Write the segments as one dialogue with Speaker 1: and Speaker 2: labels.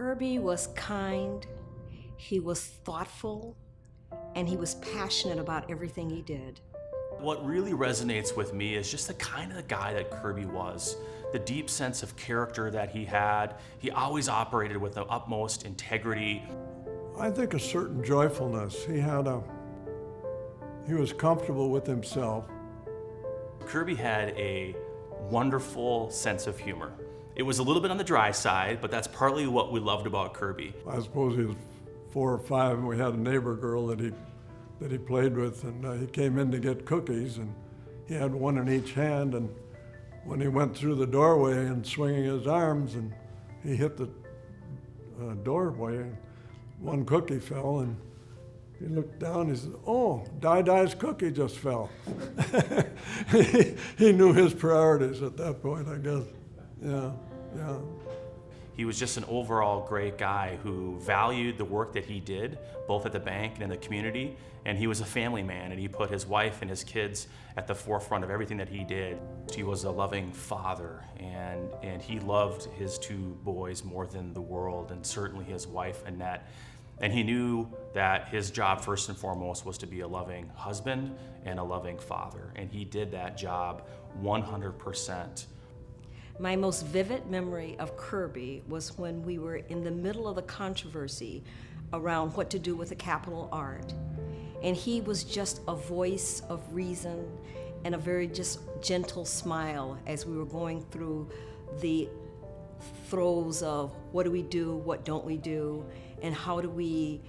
Speaker 1: Kirby was kind, he was thoughtful, and he was passionate about everything he did.
Speaker 2: What really resonates with me is just the kind of guy that Kirby was, the deep sense of character that he had. He always operated with the utmost integrity.
Speaker 3: I think a certain joyfulness. He was comfortable with himself.
Speaker 2: Kirby had a wonderful sense of humor. It was a little bit on the dry side, but that's partly what we loved about Kirby.
Speaker 3: I suppose he was 4 or 5, and we had a neighbor girl that he played with, and he came in to get cookies, and he had one in each hand, and when he went through the doorway and swinging his arms, and he hit the doorway, and one cookie fell, and he looked down, he said, "Oh, Dai's cookie just fell." He knew his priorities at that point, I guess. Yeah.
Speaker 2: He was just an overall great guy who valued the work that he did, both at the bank and in the community, and he was a family man, and he put his wife and his kids at the forefront of everything that he did. He was a loving father, and he loved his 2 boys more than the world, and certainly his wife, Annette. And he knew that his job, first and foremost, was to be a loving husband and a loving father, and he did that job 100%.
Speaker 1: My most vivid memory of Kirby was when we were in the middle of the controversy around what to do with the Capitol art. And he was just a voice of reason and a very just gentle smile as we were going through the throes of what do we do, what don't we do, and how do we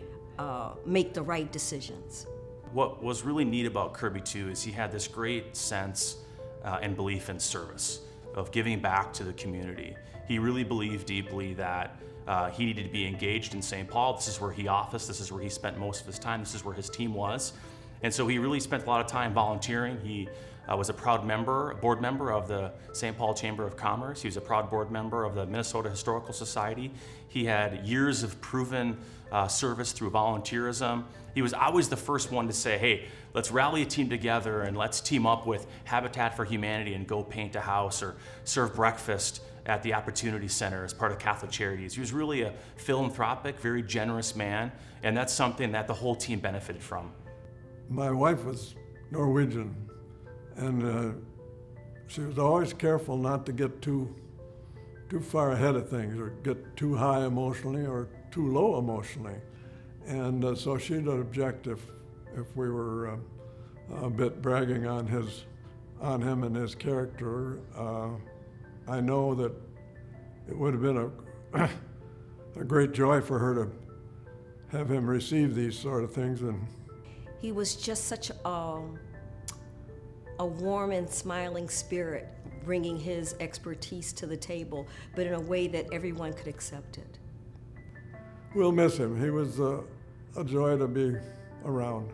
Speaker 1: make the right decisions.
Speaker 2: What was really neat about Kirby too is he had this great sense and belief in service, of giving back to the community. He really believed deeply that he needed to be engaged in St. Paul. This is where he officed, this is where he spent most of his time, this is where his team was. And so he really spent a lot of time volunteering. He was a proud board member of the St. Paul Chamber of Commerce. He was a proud board member of the Minnesota Historical Society. He had years of proven service through volunteerism. He was always the first one to say, hey, let's rally a team together and let's team up with Habitat for Humanity and go paint a house or serve breakfast at the Opportunity Center as part of Catholic Charities. He was really a philanthropic, very generous man, and that's something that the whole team benefited from.
Speaker 3: My wife was Norwegian, and she was always careful not to get too far ahead of things or get too high emotionally or too low emotionally. And so she'd object if we were a bit bragging on him and his character. I know that it would have been a great joy for her to have him receive these sort of things. And
Speaker 1: he was just such a warm and smiling spirit, bringing his expertise to the table, but in a way that everyone could accept it.
Speaker 3: We'll miss him. He was a joy to be around.